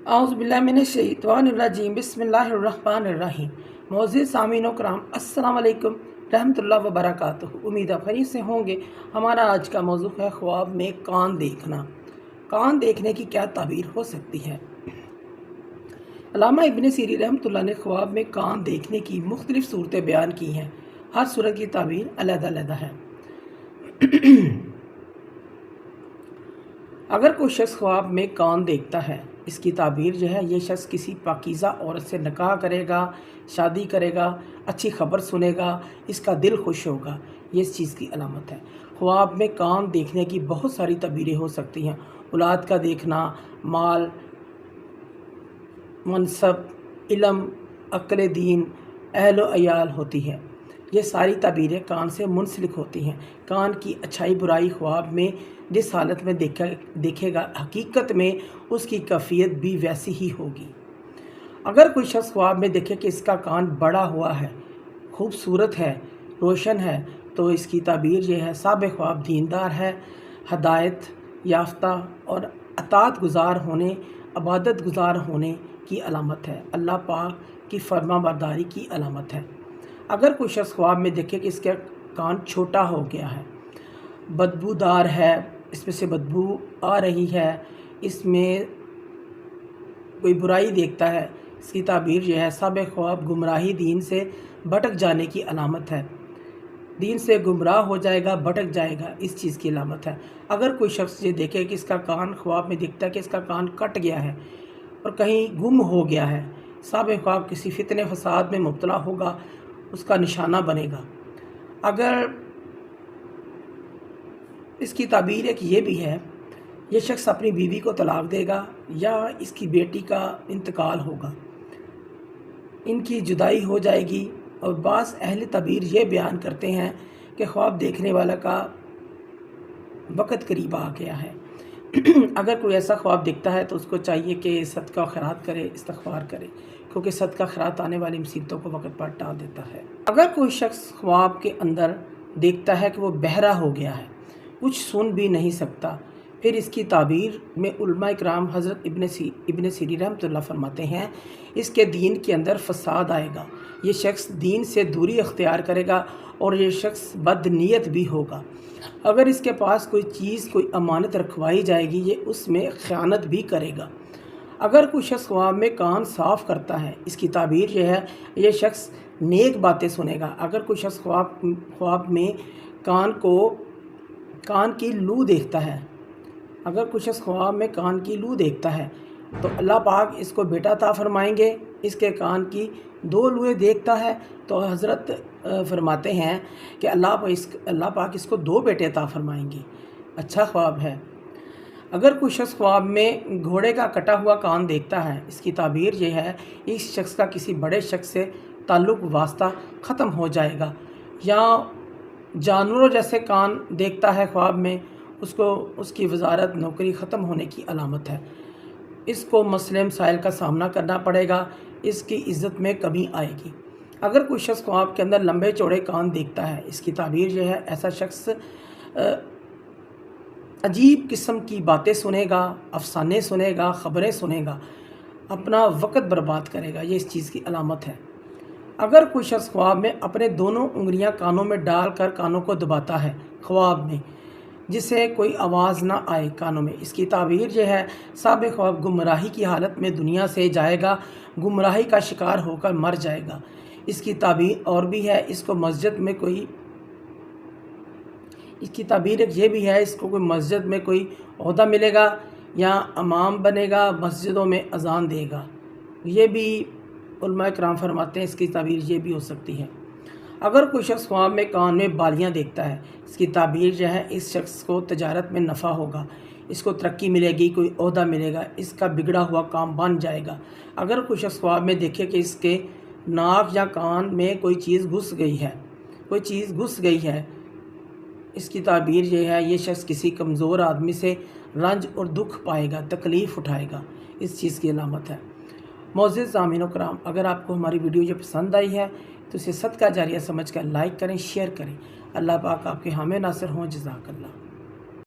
औज़ुबिल्लाहिमिनश्शैतानिर्रजीम बिस्मिल्लाहिर्रहमानिर्रहीम। मोअज़्ज़िज़ सामीन कराम, अस्सलाम वालेकुम रहमतुल्लाहि व बरकातुहू। उम्मीद है खैरियत से होंगे। हमारा आज का मौज़ू है ख्वाब में कान देखना। कान देखने की क्या ताबीर हो सकती है। अल्लामा इब्न सीरी रहमतुल्लाह ने ख्वाब में कान देखने की मुख्तलिफ़ सूरतें बयान की हैं। हर सूरत की ताबीर अलग-अलग है। अगर कोई शख्स ख्वाब में कान देखता है, इसकी ताबीर जो है, ये शख्स किसी पाकीज़ा औरत से निकाह करेगा, शादी करेगा, अच्छी खबर सुनेगा, इसका दिल खुश होगा। ये इस चीज़ की अलामत है। ख्वाब में कान देखने की बहुत सारी ताबीरें हो सकती हैं। औलाद का देखना, माल, मनसब, इल्म, अक्ल दीन, अहल व अयाल होती है। ये सारी ताबीरें कान से मुंसलिक होती हैं। कान की अच्छाई बुराई ख्वाब में जिस हालत में देखेगा, हकीकत में उसकी कैफियत भी वैसी ही होगी। अगर कोई शख्स ख्वाब में देखे कि इसका कान बड़ा हुआ है, खूबसूरत है, रोशन है, तो इसकी ताबीर ये है, साबिक़ ख्वाब दीनदार है, हदायत याफ्ता और अतात गुज़ार होने, इबादत गुज़ार होने की अलामत है। अल्लाह पाक की फरमाबरदारी की अलामत है। अगर कोई शख्स ख्वाब में देखे कि इसका कान छोटा हो गया है, बदबूदार है, इसमें से बदबू आ रही है, इसमें कोई बुराई देखता है, इसकी ताबीर यह है, साबिक़ ख्वाब गुमराही, दीन से भटक जाने की अलामत है। दीन से गुमराह हो जाएगा, भटक जाएगा, इस चीज़ की अलामत है। अगर कोई शख्स ये देखे कि इसका कान ख्वाब में दिखता है कि इसका कान कट गया है और कहीं गुम हो गया है, साबिक़ ख्वाब किसी फितने फसाद में मुब्तला होगा, उसका निशाना बनेगा। अगर इसकी ताबीर एक ये भी है, ये शख्स अपनी बीवी को तलाक देगा या इसकी बेटी का इंतकाल होगा, इनकी जुदाई हो जाएगी। और बाज़ अहले ताबीर ये बयान करते हैं कि ख्वाब देखने वाला का वक़्त करीब आ गया है। अगर कोई ऐसा ख्वाब दिखता है तो उसको चाहिए कि सदका खैरात करे, इस्तिग़फ़ार करे, क्योंकि सदका खैरात आने वाली मुसीबतों को वक़्त पर टाल देता है। अगर कोई शख्स ख्वाब के अंदर देखता है कि वो बहरा हो गया है, कुछ सुन भी नहीं सकता, फिर इसकी ताबीर में उलमा इकराम हज़रत इब्न सीरी रहमतुल्लाह फरमाते हैं, इसके दीन के अंदर फसाद आएगा, ये शख्स दीन से दूरी अख्तियार करेगा और ये शख्स बदनीयत भी होगा। अगर इसके पास कोई चीज़, कोई अमानत रखवाई जाएगी, ये उसमें ख़यानत भी करेगा। अगर कोई शख्स ख्वाब में कान साफ़ करता है, इसकी ताबीर यह है, ये शख्स नेक बातें सुनेगा। अगर कोई शख्स ख्वाब में कान की लू देखता है, अगर कुछ शख्स ख्वाब में कान की लू देखता है, तो अल्लाह पाक इसको बेटा अता फरमाएंगे। इसके कान की 2 लुएँ देखता है तो हज़रत फरमाते हैं कि अल्लाह पाक इसको 2 बेटे अता फरमाएंगे। अच्छा ख्वाब है। अगर कोई शख्स ख्वाब में घोड़े का कटा हुआ कान देखता है, इसकी ताबीर ये है, इस शख्स का किसी बड़े शख्स से ताल्लुक़ वास्ता ख़त्म हो जाएगा। या जानवरों जैसे कान देखता है ख्वाब में, उसकी वजारत नौकरी ख़त्म होने की अलामत है। इसको मसले मसाइल का सामना करना पड़ेगा, इसकी इज़्ज़त में कमी आएगी। अगर कोई शख्स ख्वाब के अंदर लंबे चौड़े कान देखता है, इसकी ताबीर जो है, ऐसा शख्स अजीब किस्म की बातें सुनेगा, अफसाने सुनेगा, ख़बरें सुनेगा, अपना वक़्त बर्बाद करेगा, ये इस चीज़ की अलामत है। अगर कोई शख्स ख्वाब में अपने दोनों उंगलियां कानों में डालकर कानों को दबाता है ख्वाब में, जिससे कोई आवाज़ ना आए कानों में, इसकी ताबीर यह है, साबिक़ ख्वाब गुमराही की हालत में दुनिया से जाएगा, गुमराही का शिकार होकर मर जाएगा। इसकी ताबीर और भी है, इसकी ताबीर एक ये भी है, इसको कोई मस्जिद में कोई ओहदा मिलेगा या इमाम बनेगा, मस्जिदों में अजान देगा। ये भी उलमा इकराम फरमाते हैं, इसकी ताबीर ये भी हो सकती है। अगर कोई शख्स ख्वाब में कान में बालियाँ देखता है, इसकी ताबीर जो है, इस शख्स को तजारत में नफ़ा होगा, इसको तरक्की मिलेगी, कोई ओहदा मिलेगा, इसका बिगड़ा हुआ काम बन जाएगा। अगर कोई शख्स ख्वाब में देखे कि इसके नाक या कान में कोई चीज़ घुस गई है, इसकी ताबीर ये है, ये शख्स किसी कमज़ोर आदमी से रंज और दुख पाएगा, तकलीफ़ उठाएगा, इस चीज़ की अलामत है। मोअज़्ज़िज़ सामीन कराम, अगर आपको हमारी वीडियो ये पसंद आई है तो इसे सदका जारिया समझ कर लाइक करें, शेयर करें। अल्लाह पाक आपके हामी नासिर हों। जज़ाकल्लाह।